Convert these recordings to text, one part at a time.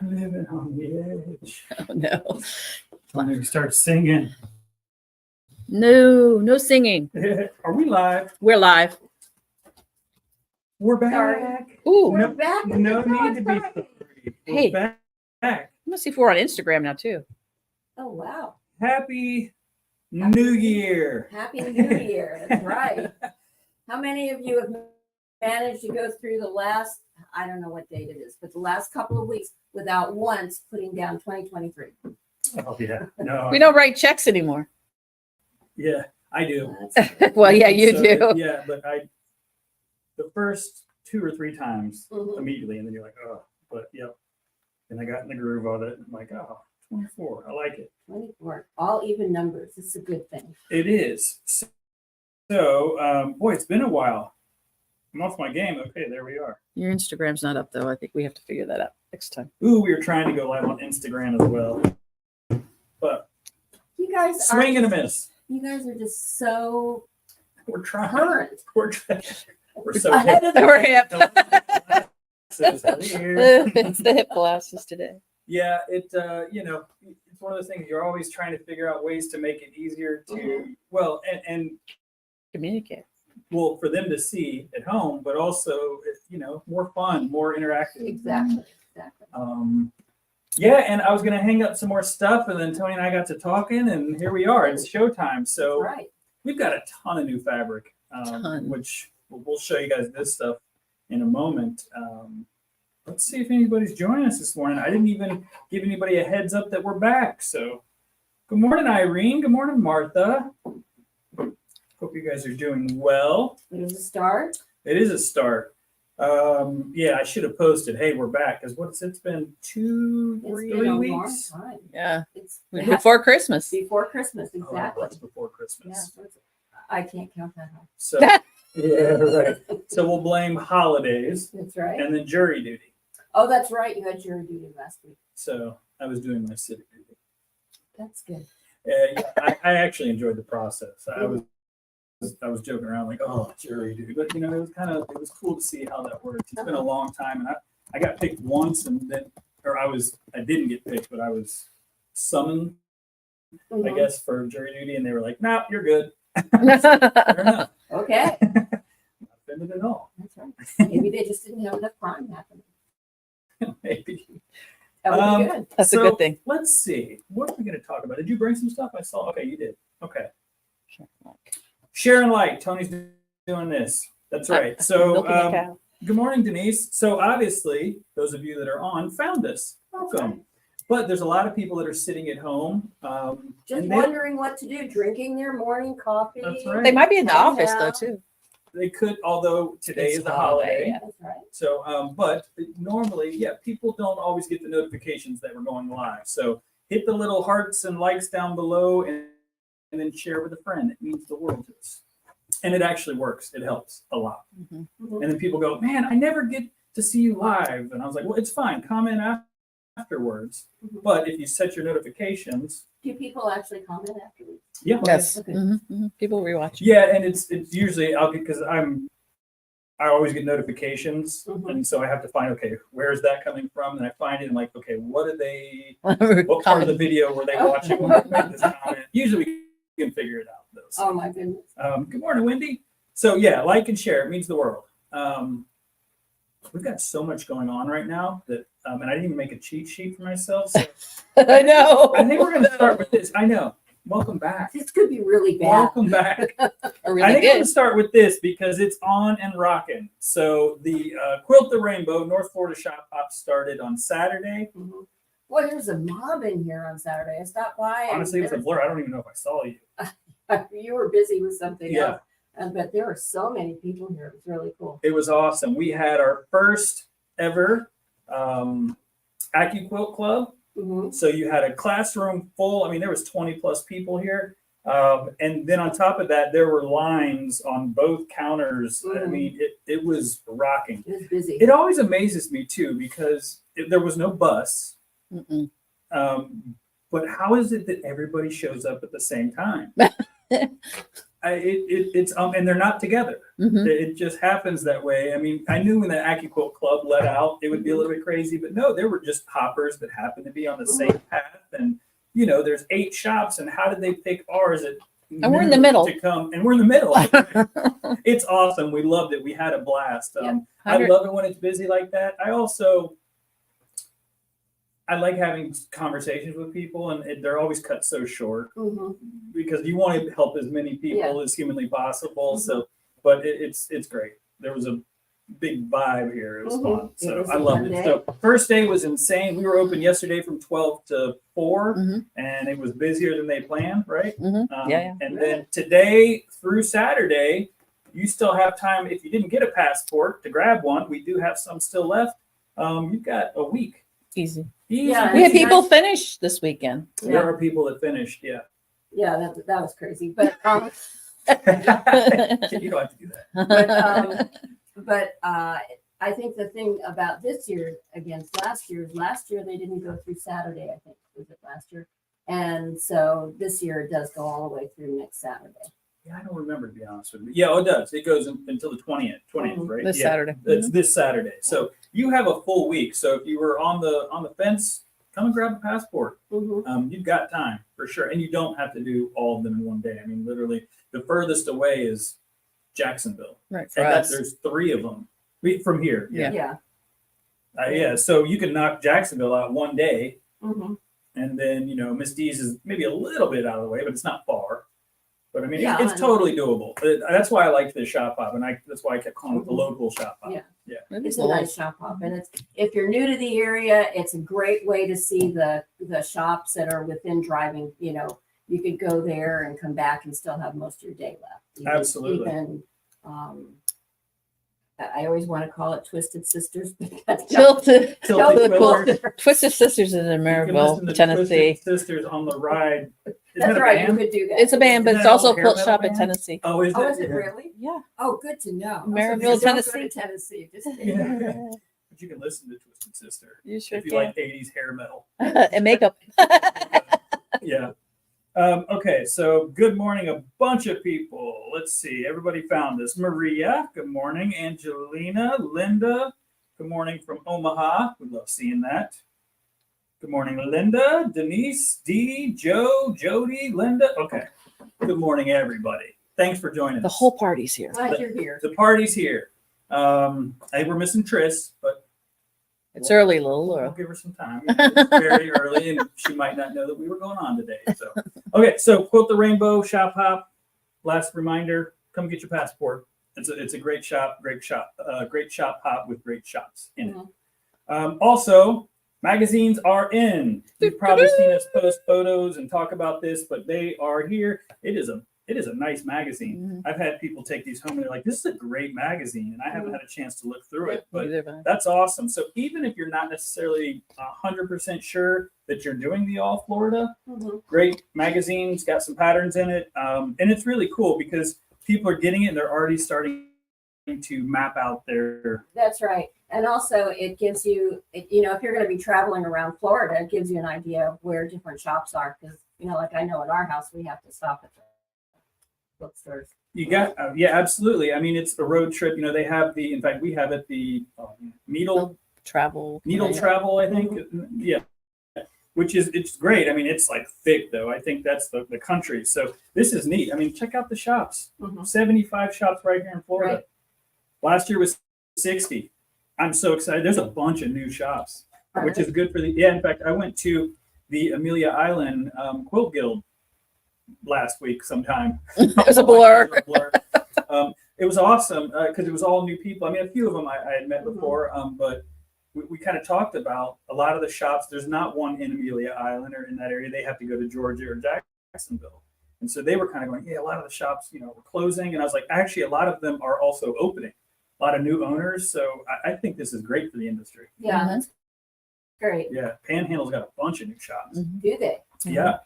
Living on the edge. Oh, no. When we start singing. No singing. Are we live? We're live. We're back. Sorry. Ooh, We're back. No need to be sorry. Hey. We're back. let's see if we're on Instagram now too. Oh, wow. Happy New Year. Happy New Year. That's right. How many of you have managed to go through the last, I don't know what date it is, but the last couple of weeks without once putting down 2023? Oh yeah. No. We don't write checks anymore. Yeah, I do. That's Well, yeah, you So, do. Yeah, but the first 2 or 3 times Mhm. immediately, and then you're like, oh, but yep. And I got in the groove of it. I'm like, oh, 24. I like it. 24. All even numbers. It's a good thing. It is. So, boy, it's been a while. I'm off my game. Okay, there we are. Your Instagram's not up though. I think we have to figure that out next time. Ooh, we were trying to go live on Instagram as well. But You guys swing and a are miss. you guys are just so We're trying. current. We're trying. We're so Ahead of the We're hip. Here. It's the hip glasses today. Yeah, it's one of those things you're always trying to figure out ways to make it easier to well and Communicate. well for them to see at home, but also more fun, more interactive. Exactly. Yeah, and I was gonna hang up some more stuff, and then Tony and I got to talking, and here we are. It's showtime. So Right. we've got a ton of new fabric, Ton. which we'll show you guys this stuff in a moment. Let's see if anybody's joining us this morning. I didn't even give anybody a heads up that we're back. So good morning, Irene. Good morning, Martha. Hope you guys are doing well. It was a start. It is a start. Yeah, I should have posted, hey, we're back. Because it's been 2 or It's 3 been a long weeks. time. Yeah. It's Before Christmas. before Christmas. Oh, Exactly. that's before Yeah. Christmas. So I can't count that high. So yeah, right. So we'll blame holidays That's right. and then jury duty. Oh, that's right. You had jury duty last week. So I was doing my civic duty. That's good. Yeah, I actually enjoyed the process. I was joking around like, oh, jury duty, but it was cool to see how that worked. It's been a long time, and I got picked once, and then I didn't get picked, but I was summoned, I Mhm. guess, for jury duty, and they were like, nah, you're good. Fair enough. Okay. Not offended at all. That's right. Maybe they just didn't have enough crime happening. Maybe. That would be good. That's a So, good thing. Let's see. What are we going to talk about? Did you bring some stuff? I saw. Okay, you did. Okay. Share and like. Tony's doing this. That's right. So, Milking the cow. good morning, Denise. So, obviously, those of you that are on found us. Welcome. But there's a lot of people that are sitting at home. Just and wondering what to do, drinking their morning coffee. That's right. They might be in the Hang office though out. too. they could, although today It's is a holiday, holiday. yeah. That's right. So, but normally, yeah, people don't always get the notifications that we're going live. So hit the little hearts and likes down below and then share with a friend. It means the world to us. And it actually works. It helps a lot. Mhm. Mhm. And then people go, man, I never get to see you live. And I was like, well, it's fine. Comment afterwards. Mhm. But if you set your notifications, Do people actually comment afterwards? yeah. Yes. Okay. People rewatch. Yeah, and it's usually I'll get because I always get notifications, Mhm. and so I have to find where's that coming from, and I find it and like what are they? What part of the Comment. video were they watching when they made this comment? Usually we can figure it out though. So, Oh, my goodness. good morning, Wendy. So yeah, like and share. It means the world. We've got so much going on right now that, and I didn't even make a cheat sheet for myself. So I know. I think we're going to start with this. I know. Welcome back. This could be really bad. Welcome back. I I really think I'm going did. to start with this because it's on and rocking. So the Quilt the Rainbow North Florida Shop Hop started on Saturday. Mhm. Boy, there's a mob in here on Saturday. I stopped by. and Honestly, it's a there- blur. I don't even know if I saw you. You were busy with something Yeah. else. But there were so many people here. It was really cool. It was awesome. We had our first ever AccuQuilt Club. Mhm. So you had a classroom full. I mean, there was 20 plus people here. And then on top of that, there were lines on both counters. I Mhm. mean, it was rocking. It was busy. It always amazes me too, because there was no bus. Mm-mm. But how is it that everybody shows up at the same time? It's and they're not together. Mhm. It just happens that way. I mean, I knew when the AccuQuilt Club let out, it would be a little bit crazy, but no, there were just hoppers that happened to be on the same path. And there's 8 shops, and how did they pick ours? And we're in the middle. To come, and we're in the middle. It's awesome. We loved it. We had a blast. Yeah. I love it when it's busy like that. I like having conversations with people, and they're always cut so short because you want to help as many people as humanly possible. So, but it's great. There was a big vibe here. It was fun. So I loved it. So first day was insane. We were open yesterday from 12 to 4, and it was busier than they planned, right? Yeah. And then today through Saturday, you still have time. If you didn't get a passport to grab one, we do have some still left. You've got a week. Easy. Yeah, We had people finish this weekend. There are people that finished. Yeah. That was crazy, but You don't have to do that. but I think the thing about this year against last year they didn't go through Saturday. I think was it last year, and so this year it does go all the way through next Saturday. Yeah, I don't remember, to be honest with you. Yeah, it does. It goes until the 20th, right? This Yeah. Saturday. It's this Saturday. So you have a full week. So if you were on the fence, come and grab a passport. You've got time for sure. And you don't have to do all of them in one day. I mean, literally, the furthest away is Jacksonville. Right. For And us. there's 3 of them from here. Yeah. Yeah. So you can knock Jacksonville out one day. Mm-hmm. And then, Miss D's is maybe a little bit out of the way, but it's not far. But I mean, Yeah, it's totally doable. That's why I liked this shop hop, and that's why I kept calling it the local shop hop. Yeah. It's a nice shop hop, and if you're new to the area, it's a great way to see the shops that are within driving. You could go there and come back and still have most of your day left. Absolutely. Even, I always want to call it Twisted Sisters because Tilted Quilter. Twisted Sisters in You can Maryville, listen to Tennessee. Twisted Sisters on the ride. Isn't that's that a right. band? You could do that. It's a band, but Isn't it's that also a a hair quilt metal shop in band? Tennessee. Oh, is Oh, is it? it really? Yeah. Oh, good to know. Maryville, Don't go to Tennessee. Tennessee. Just Yeah. But you can listen to Twisted Sister You sure if you can. like 80s hair metal. And makeup. Yeah. Okay, so good morning, a bunch of people. Let's see, everybody found this. Maria, good morning. Angelina, Linda, good morning from Omaha. We love seeing that. Good morning, Linda, Denise, Dee, Joe, Jody, Linda. Okay, good morning, everybody. Thanks for joining us. The whole party's here. glad you're here. The party's here. Hey, we're missing Tris, but It's early, little we'll Laura. give her some time. It's very early, and she might not know that we were going on today. So, okay, so Quilt the Rainbow Shop Hop. Last reminder: come get your passport. It's a great shop hop with great shops in it. Also, magazines are in. You've probably seen us post photos and talk about this, but they are here. It is a nice magazine. I've had people take these home and they're like, "This is a great magazine," and I haven't had a chance to look through it, but that's awesome. So even if you're not necessarily 100% sure that you're doing the all Florida, great magazine's got some patterns in it, and it's really cool because people are getting it and they're already starting to map out their. That's right. And also it gives you, if you're going to be traveling around Florida, it gives you an idea of where different shops are. Because, like I know at our house, we have to stop at the bookstores. You got, yeah, absolutely. I mean, it's the road trip. They have in fact, we have it, the needle Travel. travel, I think. Yeah. Which it's great. I mean, it's like thick though. I think that's the country. So this is neat. I mean, check out the shops. 75 shops right here in Florida. Right. Last year was 60. I'm so excited. There's a bunch of new shops, which is good for in fact, I went to the Amelia Island Quilt Guild last week sometime. It was a blur. It was awesome because it was all new people. I mean, a few of them I had met before, but we kind of talked about a lot of the shops. There's not one in Amelia Island or in that area. They have to go to Georgia or Jacksonville. And so they were kind of going, yeah, a lot of the shops, were closing. And I was like, actually, a lot of them are also opening. A lot of new owners. So I think this is great for the industry. Yeah, that's great. Yeah, Panhandle's got a bunch of new shops. Do they? Yeah.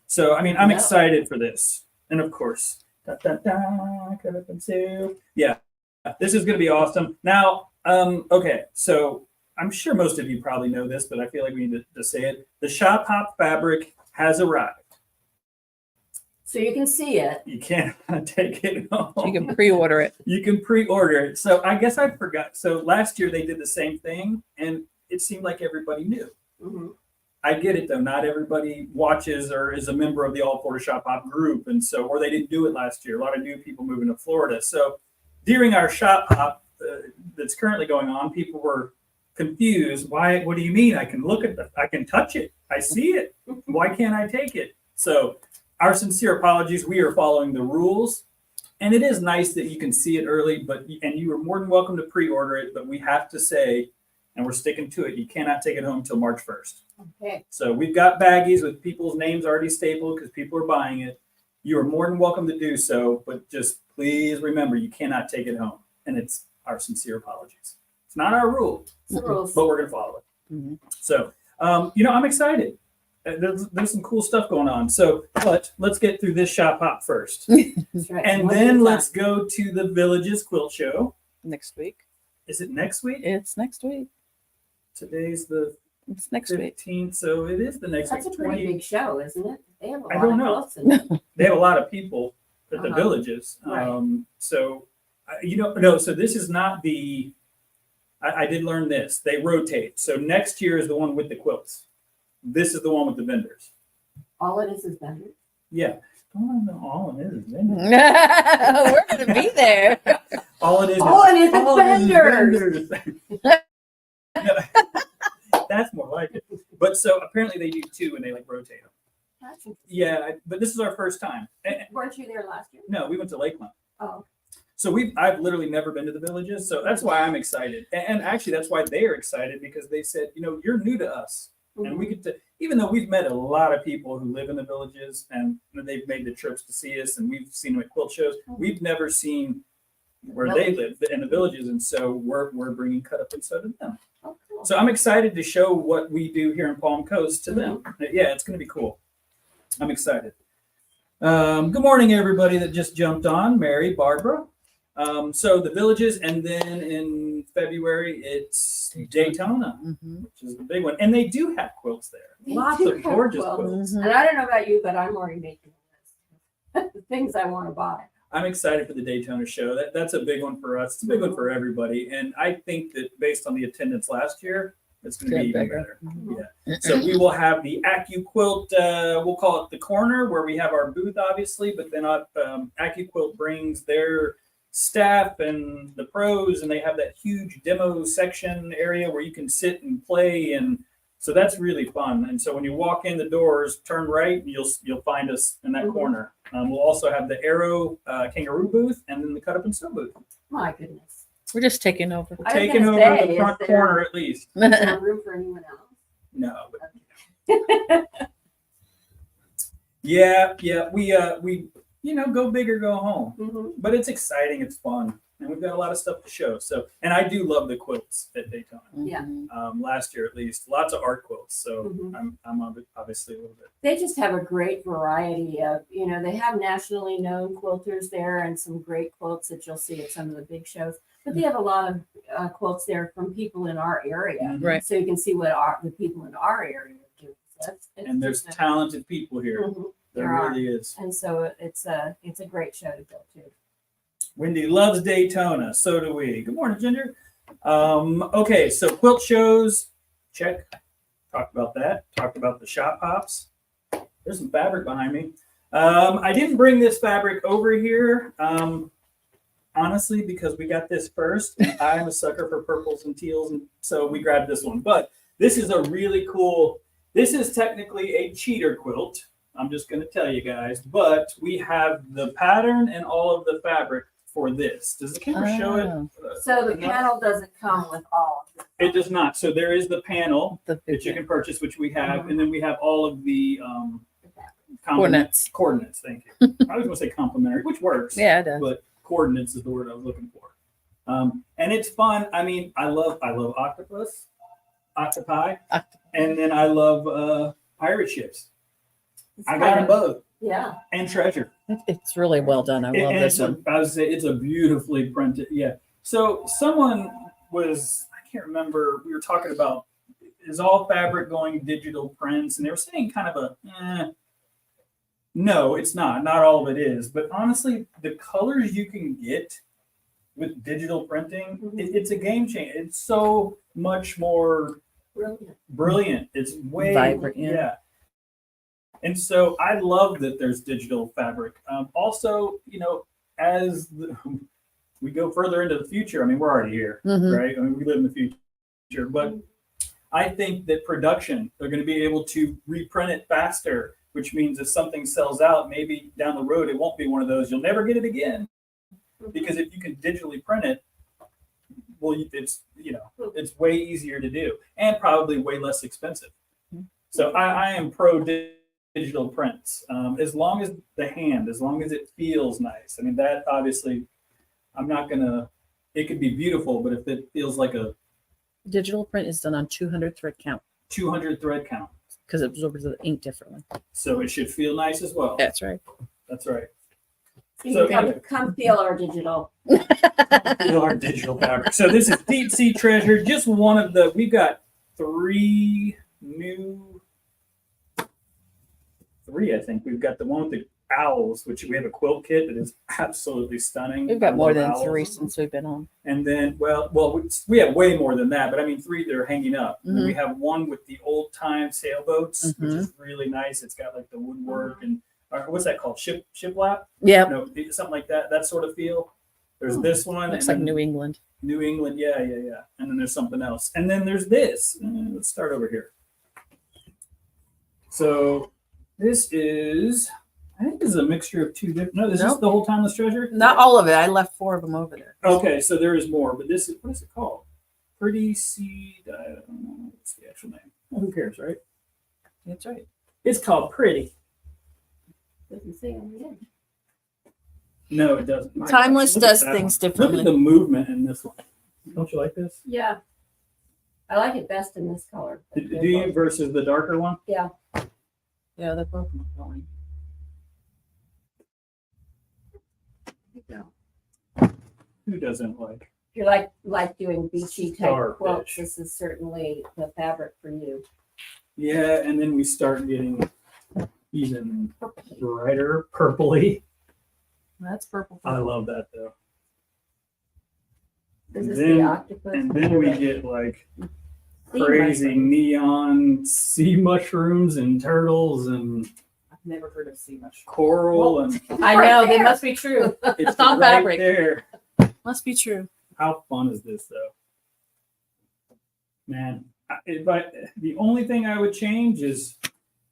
So, I mean, I'm excited for this. And of course, yeah, this is going to be awesome. Now, okay, so I'm sure most of you probably know this, but I feel like we need to say it. The Shop Hop fabric has arrived. So you can see it. You can't take it home. You can pre-order it. You can pre-order it. So I guess I forgot. So last year they did the same thing, and it seemed like everybody knew. Mhm. I get it though. Not everybody watches or is a member of the All Florida Shop Hop group, and so or they didn't do it last year. A lot of new people moving to Florida. So during our shop hop that's currently going on, people were confused. Why? What do you mean? I can look at it. I can touch it. I see it. Why can't I take it? So our sincere apologies. We are following the rules. And it is nice that you can see it early, and you are more than welcome to pre-order it, but we have to say, and we're sticking to it, you cannot take it home until March 1st. Okay. So we've got baggies with people's names already stapled because people are buying it. You are more than welcome to do so, but just please remember you cannot take it home. And it's our sincere apologies. It's not our rule, It's the rules. but we're going to follow it. Mhm. So, I'm excited. There's some cool stuff going on. So, but let's get through this shop hop first. That's right. And One at then a let's time. go to the Villages Quilt Show. Next week. Is it next week? It's next week. Today's the It's next week. 15th, so it is the next That's a week. pretty big show, isn't it? They have a I lot don't of know. quilts in it. They have a lot of people at the Uh-huh. Villages. Right. So, no, so this is not the, I did learn this. They rotate. So next year is the one with the quilts. This is the one with the vendors. All it is vendors. Yeah. Don't know all it is vendors. We're gonna be there. All it is All it is all it is vendors. vendors. No, that's more like it. But so apparently they do two and they like rotate them. That's interesting. Yeah, but this is our first time. Weren't you there last year? No, we went to Lakeland. Oh, So I've literally never been to the Villages, so that's why I'm excited. And actually, that's why they're excited because they said, you're new to us, and we get to, even though we've met a lot of people who live in the Villages and they've made the trips to see us, and we've seen them at quilt shows, we've never seen where they live in the Villages, and so we're bringing cut up and sew to them. oh, cool. So I'm excited to show what we do here in Palm Coast to them. Yeah, it's going to be cool. I'm excited. Good morning, everybody that just jumped on. Mary, Barbara. So the Villages, and then in February it's Daytona, Mhm. which is the big one, and they do have quilts there. They Lots do of have gorgeous quilts. quilts. Mhm. And I don't know about you, but I'm already making a list. The things I want to buy. I'm excited for the Daytona show. That's a big one for us. It's a big one for everybody, and I think that based on the attendance last year, it's going to be Good, even bigger. better. Yeah. So we will have the AccuQuilt, we'll call it the corner where we have our booth, obviously, but then AccuQuilt brings their staff and the pros, and they have that huge demo section area where you can sit and play, and so that's really fun. And so when you walk in the doors, turn right, and you'll find us in that corner. We'll also have the Arrow kangaroo booth, and then the cut up and sew booth. My goodness. We're just taking over. We're I was taking gonna over say, the is front there- corner at least. Is there room for anyone else? No, but yeah, we go big or go home. Mhm. But it's exciting, it's fun, and we've got a lot of stuff to show. So, and I do love the quilts at Daytona. Yeah. Mhm. Last year at least, lots of art quilts. So Mhm. I'm obviously a little bit. They just have a great variety of, they have nationally known quilters there and some great quilts that you'll see at some of the big shows. But they have a lot of quilts there from people in our area. Mhm. Right. So you can see what the people in our area are doing. So it's And there's just talented people here. Mhm. There There are. really is. And so it's a great show to go to. Wendy loves Daytona. So do we. Good morning, Ginger. Okay, so quilt shows, check. Talked about that. Talked about the shop hops. There's some fabric behind me. I didn't bring this fabric over here, honestly, because we got this first. And I'm a sucker for purples and teals, and so we grabbed this one. But this is a really cool. This is technically a cheater quilt. I'm just going to tell you guys, but we have the pattern and all of the fabric for this. Does the camera show Oh. it? So the panel doesn't come with all of it. It does not. So there is the panel The that you can purchase, which we have, Mhm. and then we have all of the Coordinates. Coordinates. Thank you. I was going to say complimentary, which works. Yeah, it does. But coordinates is the word I was looking for. And it's fun. I mean, I love octopi, and then I love pirate ships. I got them both, Yeah. and treasure. It's really well done. I love And this one. I would say it's a beautifully printed. Yeah. So someone was, I can't remember, we were talking about, is all fabric going digital prints? And they were saying kind of No, it's not. Not all of it is. But honestly, the colors you can get with digital printing, it's a game changer. It's so much more brilliant. It's way Vibrant, yeah. yeah. And so I love that there's digital fabric. Also, as we go further into the future, I mean, we're already here, Mhm. right? I mean, we live in the future, but I think that production, they're going to be able to reprint it faster, which means if something sells out, maybe down the road, it won't be one of those, you'll never get it again. Because if you can digitally print it, well, it's way easier to do and probably way less expensive. So I am pro digital prints, as long as it feels nice. I mean, that obviously, it could be beautiful, but if it feels like a Digital print is done on 200 thread count 200 thread count, because it absorbs the ink differently. so it should feel nice as well. That's right. That's right. You So can anyway. come feel our digital. Feel our digital fabric. So this is Deep Sea Treasure. Just one of we've got three, I think. We've got the one with the owls, which we have a quilt kit that is absolutely stunning. We've I got more love than owls. 3 since we've been on. And then, well, we have way more than that, but I mean, 3 that are hanging up. And then we have one with the old time sailboats, which is really nice. It's got like the woodwork and what's that called? Shiplap? Yeah. No, something like that sort of feel. There's this one. Looks and like then New England. New England, yeah. And then there's something else. And then there's this. Let's start over here. So this is, I think this is a mixture of 2 different. No, this is the whole timeless treasure. Not all of it. I left 4 of them over there. Okay, so there is more, but this is, what is it called? Pretty Seed. I don't know what's the actual name. Well, who cares, right? That's right. It's called Pretty. Doesn't say on the end. No, it doesn't. My Timeless gosh, look at does that things one. differently. Look at the movement in this one. Don't you like this? Yeah. I like it best in this color. Do you versus the darker one? Yeah. Yeah, they're both going. Who doesn't like? If you like doing beachy type Starfish. quilts, this is certainly the fabric for you. Yeah, and then we start getting even brighter, purpley. That's purple. I love that though. Is this Then- the octopus? And then we get like Sea crazy mushroom. neon sea mushrooms and turtles and I've never heard of sea mushroom. coral and I know, they must be true. it's on right fabric. there. Must be true. How fun is this though? Man, the only thing I would change is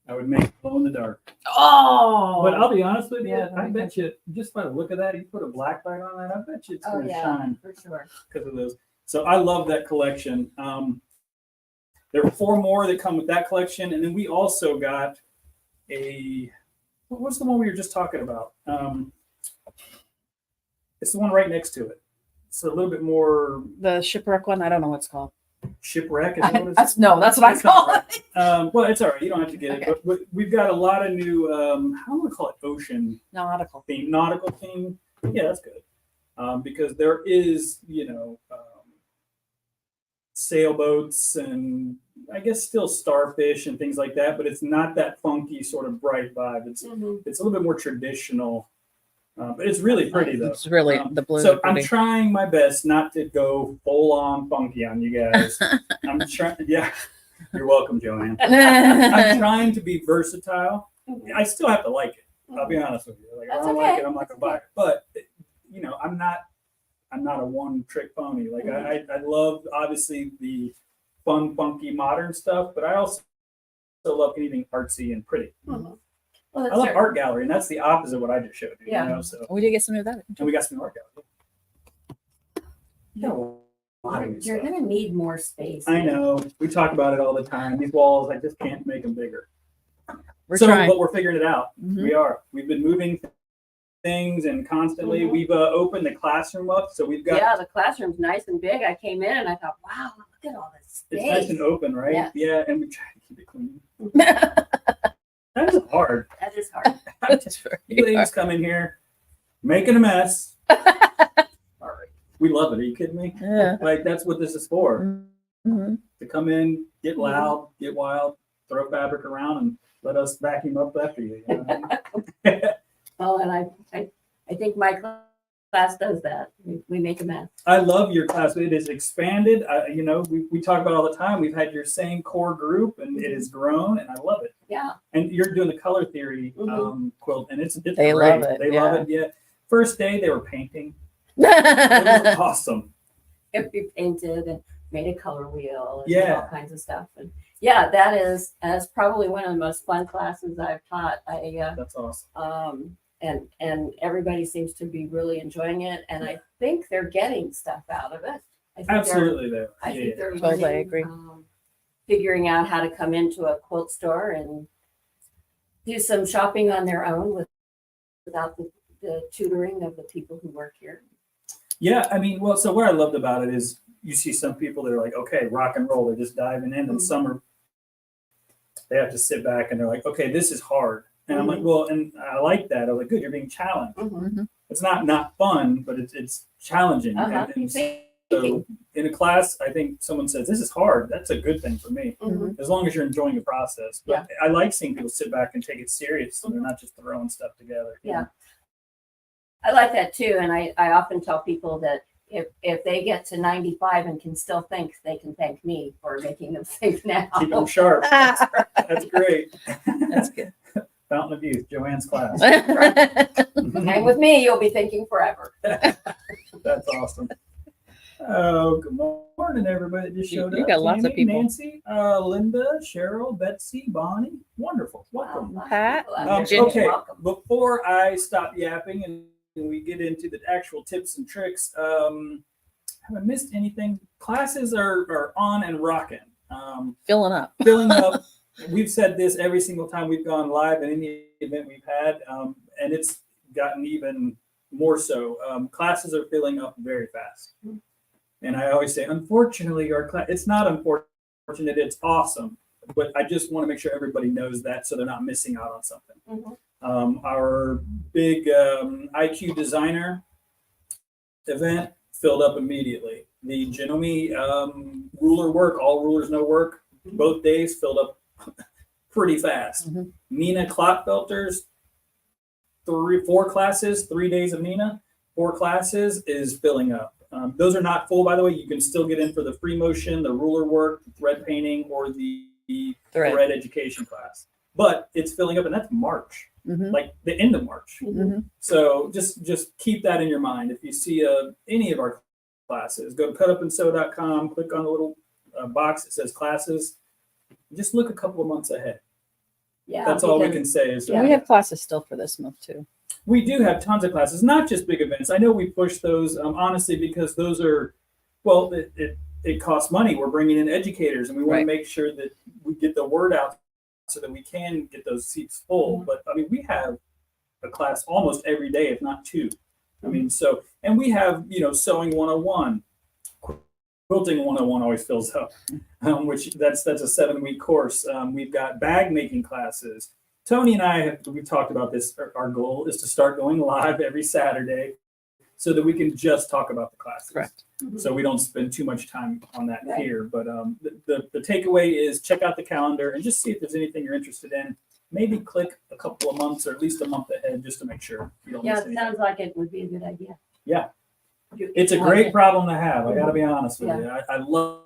I would make it glow in the dark. Oh, But I'll be honest with you, Yeah, I bet you just by the look of that, you put a black light on that, I bet you it's Oh going to yeah, shine for sure. because of those. So I love that collection. There are 4 more that come with that collection, and then we also got what's the one we were just talking about? It's the one right next to it. It's a little bit more the shipwreck one. I don't know what it's called. Shipwreck. Is that what it's That's that's what I That's not call it. well, it's all right. You don't have to get Okay. it. But we've got a lot of new, how do we call it? Ocean Nautical. theme, nautical theme. Yeah, that's good. Because there is, sailboats and I guess still starfish and things like that, but it's not that funky sort of bright vibe. It's a little bit more traditional, but it's really pretty though. It's really the blues So are I'm pretty. trying my best not to go full on funky on you guys. I'm trying. Yeah, you're welcome, Joann. I'm trying to be versatile. I still have to like it. I'll be honest with you. Like, if I That's don't okay. like it, I'm not gonna buy it. But I'm not a one-trick pony. Like I love obviously the fun, funky, modern stuff, but I also love anything artsy and pretty. Well, I that's love certain. art gallery, and that's the opposite of what I just showed you. Yeah. You know, so We did get some of that. and we got some art gallery. Yeah, a lot of new You're stuff. gonna need more space. I know. We talk about it all the time. These walls, I just can't make them bigger. We're So, trying. but we're figuring it out. Mhm. We are. We've been moving things and constantly. Mhm. We've opened the classroom up, so we've got. Yeah, the classroom's nice and big. I came in and I thought, wow, look at all this It's nice space. and open, right? Yeah. Yeah, and we try to keep it clean. That is hard. That is hard. That's very You ladies come in here making a mess. All right. We love it. Are you kidding me? Yeah. Like that's what this is for. Mhm. To come in, get loud, get wild. throw fabric around and let us vacuum up after you. You know what I mean? Well, and I think my class does that. We make a mess. I love your class. It is expanded. You know, we talk about all the time. We've had your same core group, and it has grown, and I love it. Yeah. And you're doing the color theory quilt, and it's They great. love it, They yeah. love it. Yeah. First day they were painting. It was awesome. We painted and made a color wheel and Yeah. all kinds of stuff. And yeah, that's probably one of the most fun classes I've taught. That's awesome. And everybody seems to be really enjoying it. And I think they're getting stuff out of it. I think Absolutely, there. I think they're Totally learning, agree. Figuring out how to come into a quilt store and do some shopping on their own without the tutoring of the people who work here. Yeah, I mean, well, so what I loved about it is you see some people that are like, okay, rock and roll, they're just diving in, and some are, they have to sit back and they're like, okay, this is hard. And I'm like, well, and I like that. I was like, good, you're being challenged. It's not fun, but it's challenging. And so in a class, I think someone says, this is hard. That's a good thing for me, as long as you're enjoying the process. But I like seeing people sit back and take it serious, so they're not just throwing stuff together. Yeah. I like that too. And I often tell people that if they get to 95 and can still think, they can thank me for making them think now. Keep them sharp. That's great. That's good. Fountain of Youth, Joann's class. Hang with me, you'll be thinking forever. That's awesome. Oh, good morning, everybody that just showed up. You got lots of Tammy, people. Nancy, Linda, Cheryl, Betsy, Bonnie. Wonderful. Welcome. Pat, Virginia, Okay, welcome. before I stop yapping and we get into the actual tips and tricks, have I missed anything? Classes are on and rocking. filling up. Filling up. We've said this every single time we've gone live in any event we've had, and it's gotten even more so. Classes are filling up very fast. And I always say, unfortunately, our class, it's not unfortunate, it's awesome. But I just want to make sure everybody knows that so they're not missing out on something. Our big IQ designer event filled up immediately. The Genomi ruler work, all rulers no work, both days filled up pretty fast. Nina Klotfelter's 4 classes, 3 days of Nina, 4 classes is filling up. Those are not full, by the way. You can still get in for the free motion, the ruler work, the thread painting, or the thread education class. But it's filling up, and that's March, like the end of March. So just keep that in your mind. If you see any of our classes, go to cutupandsew.com, click on the little box that says classes. Just look a couple of months ahead. Yeah, That's all we can say. Is We have classes still for this month too. we do have tons of classes, not just big events. I know we push those honestly because those are, well, it costs money. We're bringing in educators, and we want to make sure that we get the word out so that we can get those seats full. But I mean, we have a class almost every day, if not 2. I mean, so, and we have, sewing 101, quilting 101 always fills up, which that's a 7-week course. We've got bag making classes. Tony and we've talked about this. Our goal is to start going live every Saturday so that we can just talk about the classes. Correct. So we don't spend too much time on that here. But the takeaway is check out the calendar and just see if there's anything you're interested in. Maybe click a couple of months or at least a month ahead just to make sure you don't miss it anything. sounds like it would be a good idea. Yeah. It's a great problem to have. I got to be honest with you. I love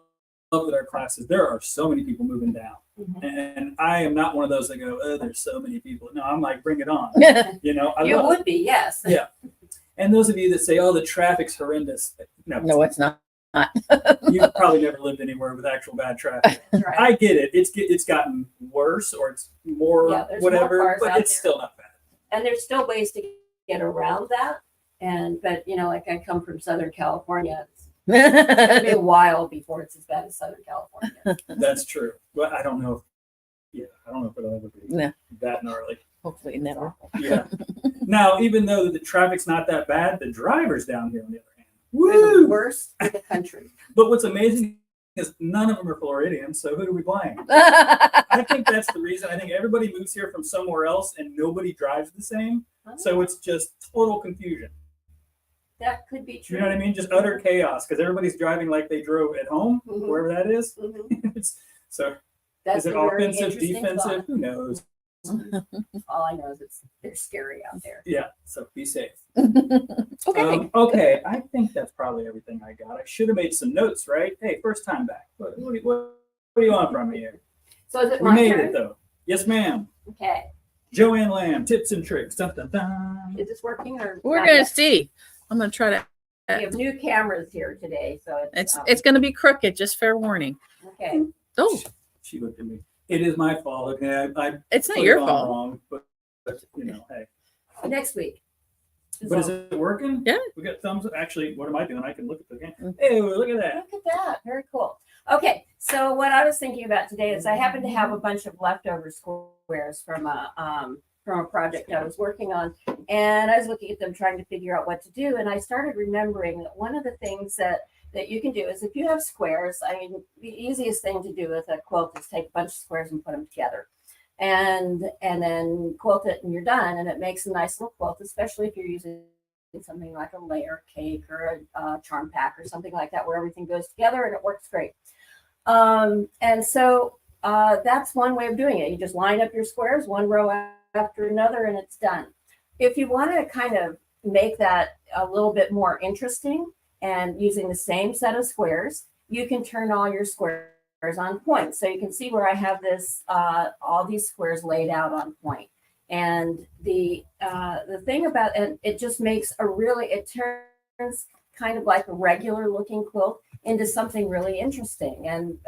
that our classes, there are so many people moving down. And I am not one of those that go, oh, there's so many people. No, I'm like, bring it on. I You love would it. be, yes. Yeah. And those of you that say, oh, the traffic's horrendous. No, it's not. You've probably never lived anywhere with actual bad traffic. Right. I get it. It's gotten worse or it's more there's more whatever, cars but out it's there. still not bad. And there's still ways to get around that. But like I come from Southern California. It's gonna be a while before it's as bad as Southern California. That's true. But I don't know. I don't know if it'll ever be that gnarly. Hopefully never. Yeah. Now, even though the traffic's not that bad, the drivers down here, on the other hand, They're the woo! worst in the country. But what's amazing is none of them are Floridians. So who do we blame? I think that's the reason. I think everybody moves here from somewhere else and nobody drives the same. So it's just total confusion. That could be true. You know what I mean? Just utter chaos because everybody's driving like they drove at home, wherever that is. So That's Is it a very offensive, interesting defensive? thought. Who knows? All I know is they're scary out there. Yeah, so be safe. Okay. Okay, I think that's probably everything I got. I should have made some notes, right? Hey, first time back. What do you want from me here? So is it We my made turn? it though. Yes, ma'am. Okay. Joann Lamb, tips and tricks. Dun, dun, dun. Is this working or We're not gonna yet? see. I'm gonna try to. We have new cameras here today, so It's gonna be crooked. Just fair warning. okay. Oh, She looked at me. It is my fault. Okay, I it's not put your it on fault. wrong, but you know, hey. Next week. But is it working? Yeah. We got thumbs up. Actually, what am I doing? I can look at the game. Mm. Hey, look at that. Look at that. Very cool. Okay, so what I was thinking about today is I happen to have a bunch of leftover squares from a project I was working on, and I was looking at them trying to figure out what to do, and I started remembering that one of the things that you can do is if you have squares, I mean, the easiest thing to do with a quilt is take a bunch of squares and put them together. And then quilt it and you're done, and it makes a nice little quilt, especially if you're using something like a layer cake or a charm pack or something like that where everything goes together and it works great. And so that's one way of doing it. You just line up your squares one row after another and it's done. If you want to kind of make that a little bit more interesting and using the same set of squares, you can turn all your squares on point. So you can see where I have this, all these squares laid out on point. And the thing about it, it just makes it turns kind of like a regular looking quilt into something really interesting and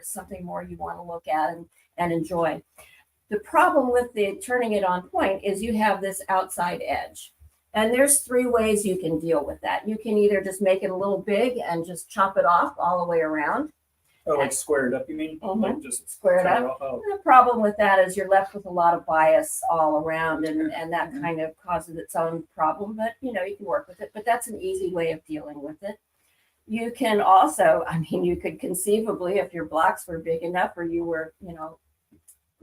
something more you want to look at and enjoy. The problem with turning it on point is you have this outside edge. And there's 3 ways you can deal with that. You can either just make it a little big and just chop it off all the way around. Oh, like squared up, you mean? Like just Square it cut up. Oh. The problem with that is you're left with a lot of bias all around, and that kind of causes its own problem. But you can work with it. But that's an easy way of dealing with it. You can also, you could conceivably, if your blocks were big enough, or you were,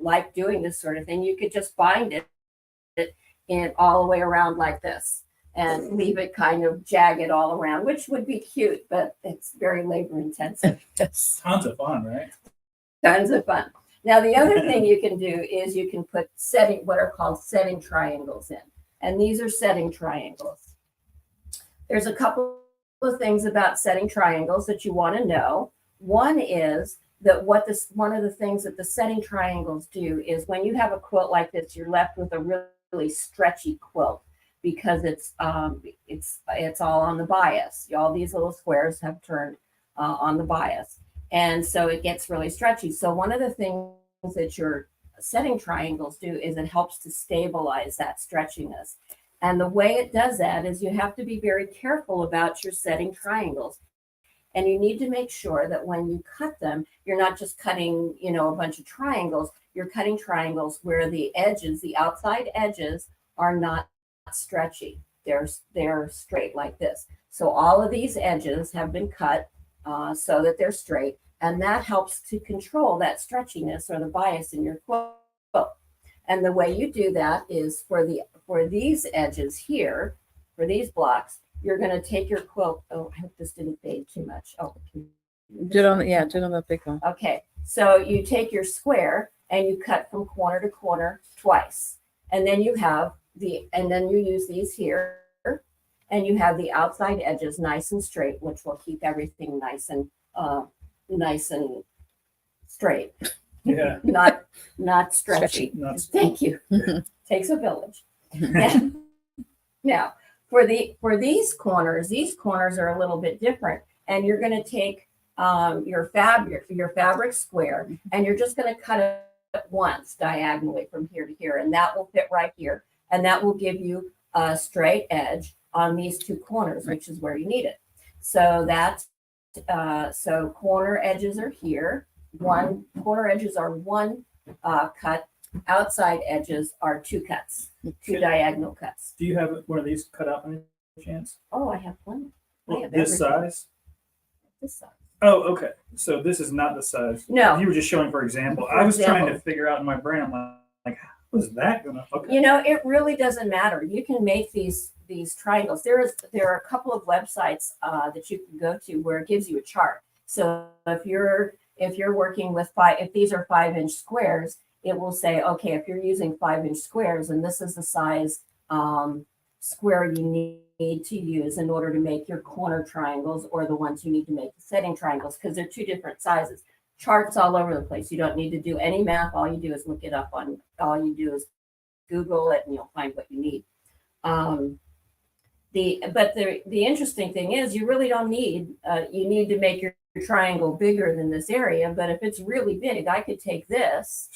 like doing this sort of thing, you could just bind it in all the way around like this and leave it kind of jagged all around, which would be cute, but it's very labor intensive. Yes. Tons of fun, right? Tons of fun. Now, the other thing you can do is you can put what are called setting triangles in. And these are setting triangles. There's a couple of things about setting triangles that you want to know. One is that one of the things that the setting triangles do is when you have a quilt like this, you're left with a really stretchy quilt because it's all on the bias. All these little squares have turned on the bias. And so it gets really stretchy. So one of the things that your setting triangles do is it helps to stabilize that stretchiness. And the way it does that is you have to be very careful about your setting triangles. And you need to make sure that when you cut them, you're not just cutting, a bunch of triangles. You're cutting triangles where the edges, the outside edges, are not stretchy. They're straight like this. So all of these edges have been cut so that they're straight. And that helps to control that stretchiness or the bias in your quilt. And the way you do that is for these edges here, for these blocks, you're going to take your quilt. Oh, I hope this didn't fade too much. Oh, Do it on the big one. okay. So you take your square and you cut from corner to corner twice. And then you use these here and you have the outside edges nice and straight, which will keep everything nice and straight. Yeah. Not stretchy. Thank you. Takes a village. Now, for these corners are a little bit different, and you're going to take your fabric square, and you're just going to cut it once diagonally from here to here, and that will fit right here, and that will give you a straight edge on these 2 corners, which is where you need it. So so corner edges are here. Corner edges are 1 cut. Outside edges are 2 cuts, 2 diagonal cuts. Do you have one of these cut out by any chance? Oh, I have one. This size? This size. Oh, okay. So this is not the size. No. You were just showing for example. I was trying to figure out in my brain. I'm like, how was that gonna? Okay. It really doesn't matter. You can make these triangles. There are a couple of websites that you can go to where it gives you a chart. So if if you're working with if these are 5-inch squares, it will say, okay, if you're using 5-inch squares, and this is the size square you need to use in order to make your corner triangles, or the ones you need to make the setting triangles, because they're 2 different sizes. Charts all over the place. You don't need to do any math. All you do is look it up all you do is Google it and you'll find what you need. The interesting thing is you really don't need, you need to make your triangle bigger than this area, but if it's really big, I could take this,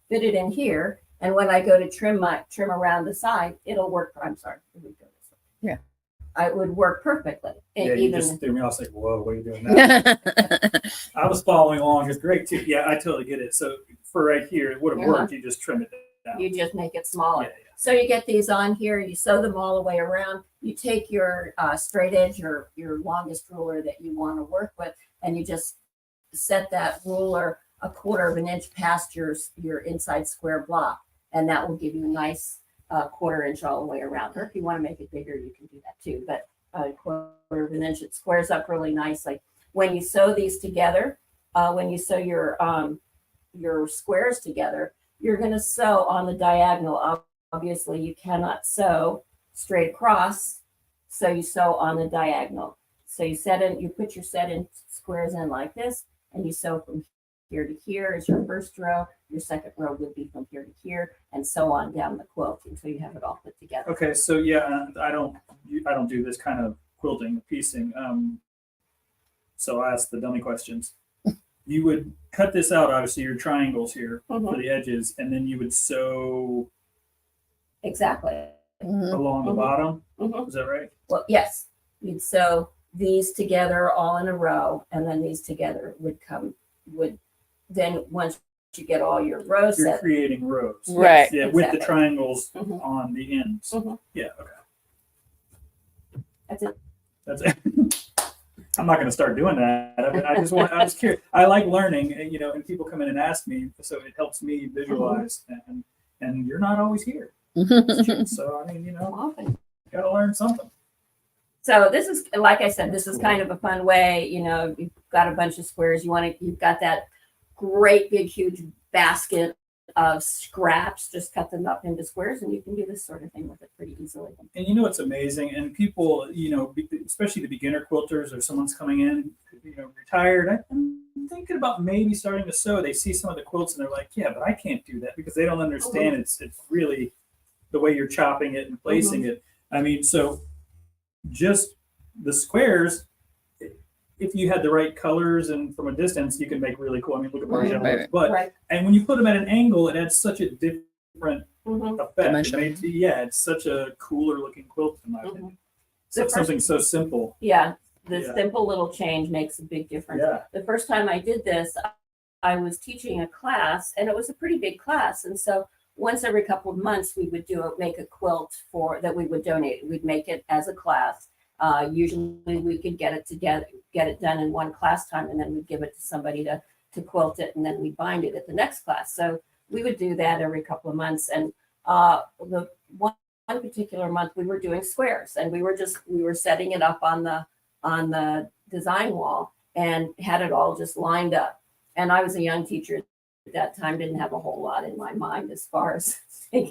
fit it in here, and when I go to trim around the side, it'll work. I'm sorry. Yeah. It would work perfectly. Yeah, you just threw me off. Like, whoa, what are you doing now? I was following along. It's great too. Yeah, I totally get it. So for right here, it would have worked. You just trim it down. You just make it smaller. Yeah. So you get these on here, you sew them all the way around. You take your straight edge, your longest ruler that you want to work with, and you just set that ruler 1/4 of an inch past your inside square block, and that will give you a nice 1/4 inch all the way around. Or if you want to make it bigger, you can do that too. But 1/4 of an inch, it squares up really nicely. When you sew these together, when you sew your squares together, you're going to sew on the diagonal. Obviously, you cannot sew straight across, so you sew on the diagonal. So you put your set in squares in like this, and you sew from here to here is your first row. Your second row would be from here to here, and so on down the quilt until you have it all put together. Okay, so yeah, I don't do this kind of quilting, piecing. So I ask the dummy questions. You would cut this out, obviously, your triangles here for the edges, and then you would sew Exactly. along the bottom. Is that right? Well, yes, you'd sew these together all in a row, and then these together would then once you get all your rows You're set. creating rows. Right. Yeah, with the Exactly. triangles on the ends. Yeah, okay. That's it. That's it. I'm not going to start doing that. I was curious. I like learning, and people come in and ask me, so it helps me visualize. And you're not always here. So, I mean, Often. got to learn something. So this is, like I said, this is kind of a fun way. You've got a bunch of squares. You've got that great big huge basket of scraps. Just cut them up into squares, and you can do this sort of thing with it pretty easily. And it's amazing. And people, especially the beginner quilters or someone's coming in, retired. I'm thinking about maybe starting to sew. They see some of the quilts and they're like, yeah, but I can't do that because they don't understand it's really the way you're chopping it and placing it. I mean, so just the squares, if you had the right colors and from a distance, you can make really cool. I mean, look at Marjola's butt. And when you put them at an angle, it adds such a different effect. It's such a cooler looking quilt in my opinion. So something so simple. Yeah, the simple little change makes a big difference. Yeah. The first time I did this, I was teaching a class, and it was a pretty big class. And so once every couple of months, we would make a quilt that we would donate. We'd make it as a class. Usually we could get it done in one class time, and then we'd give it to somebody to quilt it, and then we'd bind it at the next class. So we would do that every couple of months. And the one particular month we were doing squares, and we were setting it up on the design wall and had it all just lined up. And I was a young teacher at that time, didn't have a whole lot in my mind as far as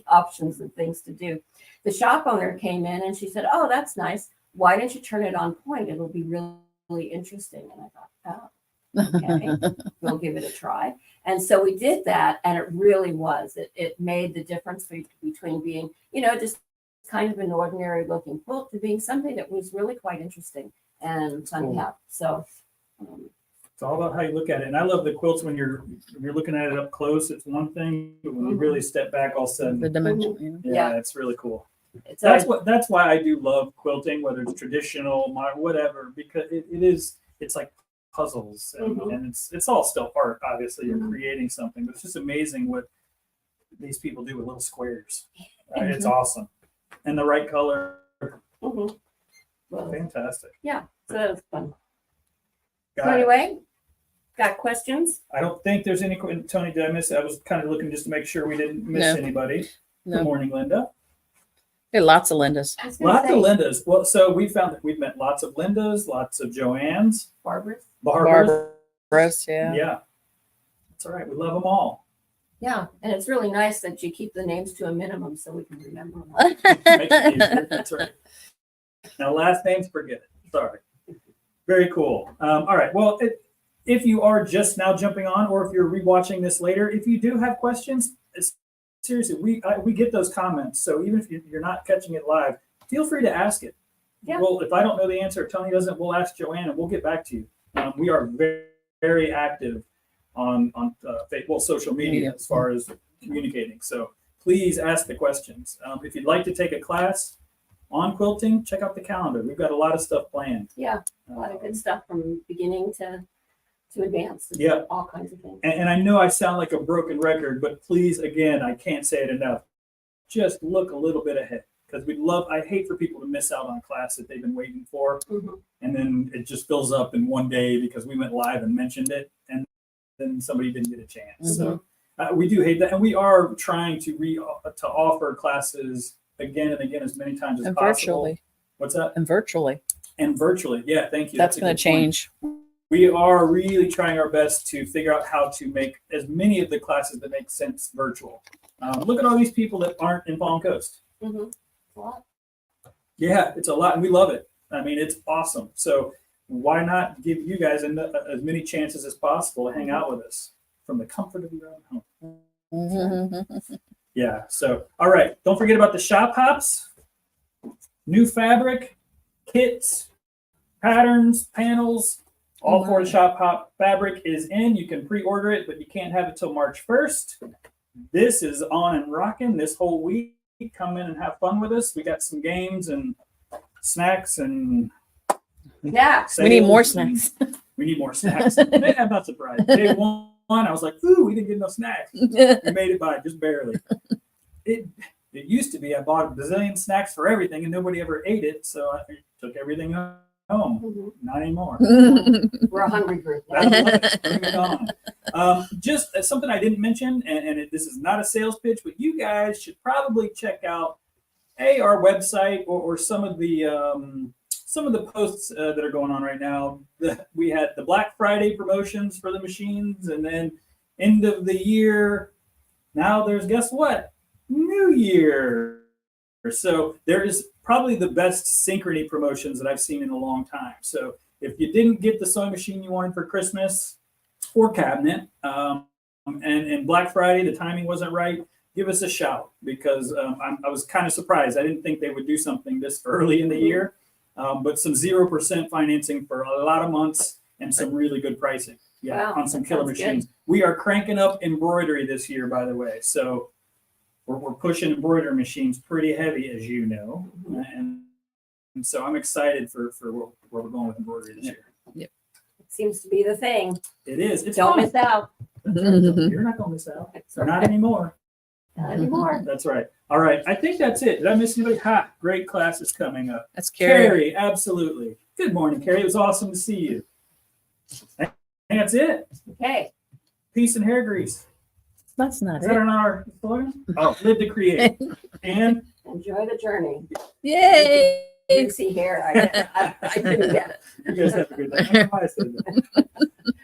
options and things to do. The shop owner came in and she said, "Oh, that's nice. Why don't you turn it on point? It'll be really, really interesting." And I thought, oh, okay, we'll give it a try. And so we did that, and it really was. It made the difference between being, just kind of an ordinary looking quilt to being something that was really quite interesting and fun to have. So it's all about how you look at it. And I love the quilts when you're looking at it up close, it's one thing, but when you really step back, all of a sudden, The dimension. yeah, it's really cool. it's That's why I do love quilting, whether it's traditional, modern, whatever, because it's like puzzles and it's all still art. Obviously, you're creating something, but it's just amazing what these people do with little squares. Right? It's awesome, and the right color. Well, Fantastic. yeah, so that was fun. Got So it. anyway, got questions? I don't think there's any. Tony, did I miss it? I was kind of looking just to make sure we didn't miss No. anybody. No. Good morning, Linda. There are lots of Lindas. I was gonna Lots say, of Lindas. Well, so we found that we've met lots of Lindas, lots of Joanns, Barbara's. Barbaras. Barbaras, yeah. Yeah. That's all right. We love them all. Yeah, and it's really nice that you keep the names to a minimum so we can remember them. Makes it easier. That's right. Now, last names, forget it. Sorry. Very cool. All right. Well, if you are just now jumping on, or if you're rewatching this later, if you do have questions, seriously, we get those comments. So even if you're not catching it live, feel free to ask it. Yeah. Well, if I don't know the answer, if Tony doesn't, we'll ask Joann and we'll get back to you. We are very, very active on social media as far as communicating. So please ask the questions. If you'd like to take a class on quilting, check out the calendar. We've got a lot of stuff planned. Yeah, a lot of good stuff from beginning to advanced. Yeah. All kinds of things. And I know I sound like a broken record, but please, again, I can't say it enough. Just look a little bit ahead, because I hate for people to miss out on a class that they've been waiting for. Mhm. And then it just fills up in one day because we went live and mentioned it, and then somebody didn't get a chance. So we do hate that. And we are trying to offer classes again and again as many times as And possible. virtually. What's that? And virtually. And virtually. Yeah, thank you. That's a going good to point. change. We are really trying our best to figure out how to make as many of the classes that make sense virtual. Look at all these people that aren't in Palm Coast. Mhm. A lot. Yeah, it's a lot, and we love it. I mean, it's awesome. So why not give you guys as many chances as possible to hang out with us from the comfort of your own home? Mhm. Yeah. So, all right. Don't forget about the shop hops, new fabric, kits, patterns, panels, all for the shop hop. Fabric is in. You can pre-order it, but you can't have it till March 1st. This is on and rocking this whole week. Come in and have fun with us. We got some games and snacks and Yeah. We need more sales and- snacks. We need more snacks. I'm not surprised. Day one, I was like, ooh, we didn't get no snacks. We made it by just barely. It used to be I bought a bazillion snacks for everything and nobody ever ate it, so I took everything home. Mhm. Not anymore. We're a hungry group. I love it. Bring it on. Just something I didn't mention, and this is not a sales pitch, but you guys should probably check out our website or some of the posts that are going on right now. We had the Black Friday promotions for the machines, and then end of the year. Now there's, guess what? New Year. So there is probably the best synchrony promotions that I've seen in a long time. So if you didn't get the sewing machine you wanted for Christmas or cabinet, and Black Friday, the timing wasn't right, give us a shout, because I was kind of surprised. I didn't think they would do something this early in the year, but some 0% financing for a lot of months and some really good pricing. Yeah, Wow, on some that killer sounds good. machines. We are cranking up embroidery this year, by the way. So we're pushing embroidery machines pretty heavy, as you know, and so I'm excited for where we're going with embroidery this year. It seems to be the thing. It is. It's Don't fun. miss out. That's right. You're not going to miss out. Not anymore. Not anymore. That's right. All right. I think that's it. Did I miss anybody? Ha! Great classes coming up. That's Carrie. Carrie, absolutely. Good morning, Carrie. It was awesome to see you. And that's it. Okay. Peace and hair grease. That's not Is that it. on our slogan? Oh, live to create. And Enjoy the journey. Yay! You see here, I couldn't get it. you guys have a good day. I don't know why I said that.